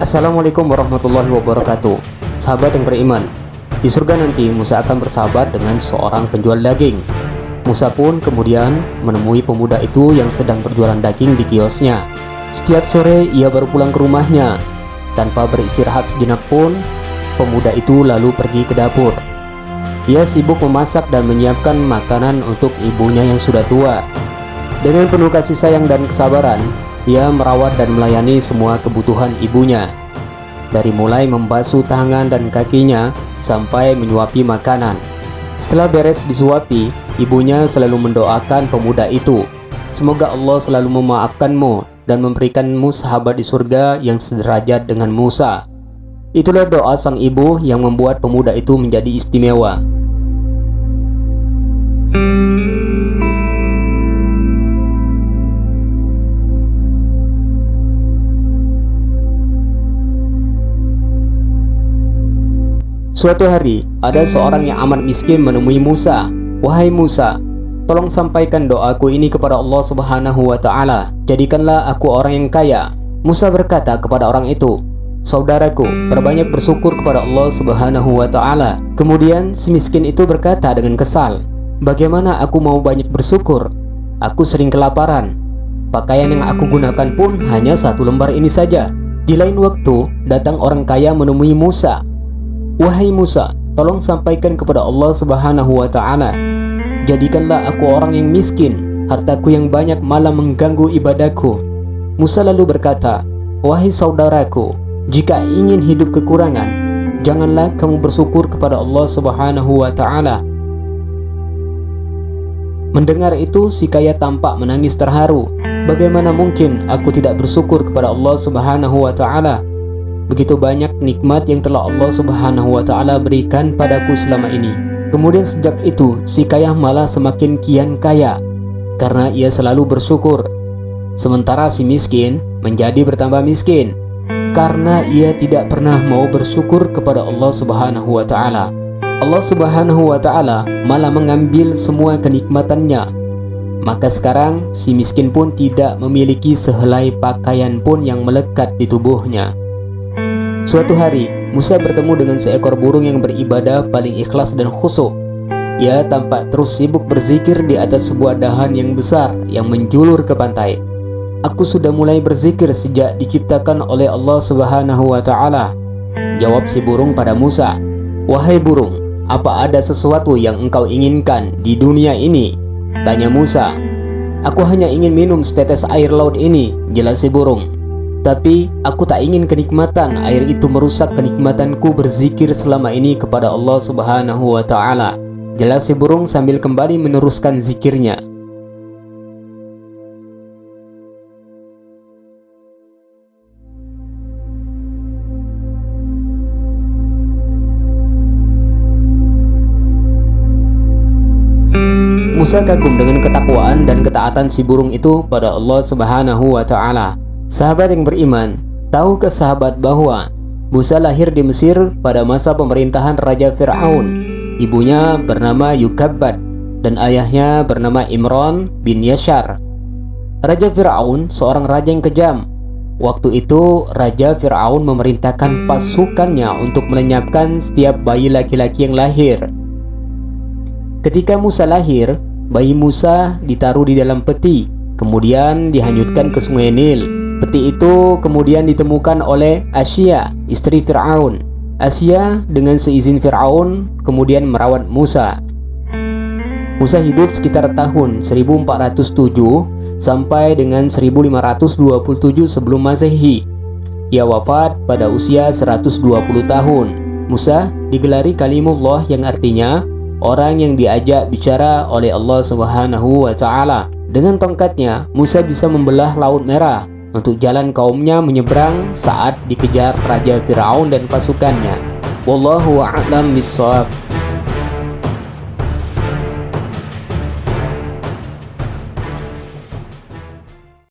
Assalamualaikum warahmatullahi wabarakatuh. Sahabat yang beriman, di surga nanti Musa akan bersahabat dengan seorang penjual daging. Musa pun kemudian menemui pemuda itu yang sedang berjualan daging di kiosnya. Setiap sore ia baru pulang ke rumahnya. Tanpa beristirahat sejenak pun, pemuda itu lalu pergi ke dapur. Ia sibuk memasak dan menyiapkan makanan untuk ibunya yang sudah tua. Dengan penuh kasih sayang dan kesabaran, ia merawat dan melayani semua kebutuhan ibunya, dari mulai membasuh tangan dan kakinya sampai menyuapi makanan. Setelah beres disuapi, ibunya selalu mendoakan pemuda itu, semoga Allah selalu memaafkanmu dan memberikanmu sahabat di surga yang sederajat dengan Musa. Itulah doa sang ibu yang membuat pemuda itu menjadi istimewa. Suatu hari, ada seorang yang amat miskin menemui Musa. "Wahai Musa, tolong sampaikan doaku ini kepada Allah Subhanahu wa Ta'ala. Jadikanlah aku orang yang kaya." Musa berkata kepada orang itu, "Saudaraku, berbanyak bersyukur kepada Allah Subhanahu wa Ta'ala." Kemudian si miskin itu berkata dengan kesal, "Bagaimana aku mau banyak bersyukur? Aku sering kelaparan. Pakaian yang aku gunakan pun hanya satu lembar ini saja." Di lain waktu, datang orang kaya menemui Musa. "Wahai Musa, tolong sampaikan kepada Allah Subhanahu wa Ta'ala. Jadikanlah aku orang yang miskin, hartaku yang banyak malah mengganggu ibadahku." Musa lalu berkata, "Wahai saudaraku, jika ingin hidup kekurangan, janganlah kamu bersyukur kepada Allah Subhanahu wa Ta'ala." Mendengar itu, si kaya tampak menangis terharu. "Bagaimana mungkin aku tidak bersyukur kepada Allah Subhanahu wa Ta'ala? Begitu banyak nikmat yang telah Allah Subhanahu wa Ta'ala berikan padaku selama ini." Kemudian sejak itu si kaya malah semakin kian kaya karena ia selalu bersyukur. Sementara si miskin menjadi bertambah miskin karena ia tidak pernah mau bersyukur kepada Allah Subhanahu wa Ta'ala. Allah Subhanahu wa Ta'ala malah mengambil semua kenikmatannya. Maka sekarang si miskin pun tidak memiliki sehelai pakaian pun yang melekat di tubuhnya. Suatu hari, Musa bertemu dengan seekor burung yang beribadah paling ikhlas dan khusyuk. Ia tampak terus sibuk berzikir di atas sebuah dahan yang besar yang menjulur ke pantai. "Aku sudah mulai berzikir sejak diciptakan oleh Allah Subhanahu wa Ta'ala," jawab si burung pada Musa. "Wahai burung, apa ada sesuatu yang engkau inginkan di dunia ini?" tanya Musa. "Aku hanya ingin minum setetes air laut ini," jelas si burung. "Tapi aku tak ingin kenikmatan air itu merusak kenikmatanku berzikir selama ini kepada Allah Subhanahu wa Ta'ala," jelas si burung sambil kembali meneruskan zikirnya. Musa kagum dengan ketakwaan dan ketaatan si burung itu pada Allah Subhanahu wa Ta'ala. Sahabat yang beriman, tahukah sahabat bahwa Musa lahir di Mesir pada masa pemerintahan Raja Fir'aun? Ibunya bernama Yukabbad dan ayahnya bernama Imran bin Yashar. Raja Fir'aun seorang raja yang kejam. Waktu itu Raja Fir'aun memerintahkan pasukannya untuk melenyapkan setiap bayi laki-laki yang lahir. Ketika Musa lahir, bayi Musa ditaruh di dalam peti, kemudian dihanyutkan ke sungai Nil. Peti itu kemudian ditemukan oleh Asya, istri Fir'aun. Asya dengan seizin Fir'aun kemudian merawat Musa. Musa hidup sekitar tahun 1407 sampai dengan 1527 sebelum Masehi. Ia wafat pada usia 120 tahun. Musa digelari Kalimullah yang artinya orang yang diajak bicara oleh Allah Subhanahu wa Ta'ala. Dengan tongkatnya, Musa bisa membelah Laut Merah untuk jalan kaumnya menyeberang saat dikejar Raja Fir'aun dan pasukannya. Wallahu a'lam bishawab.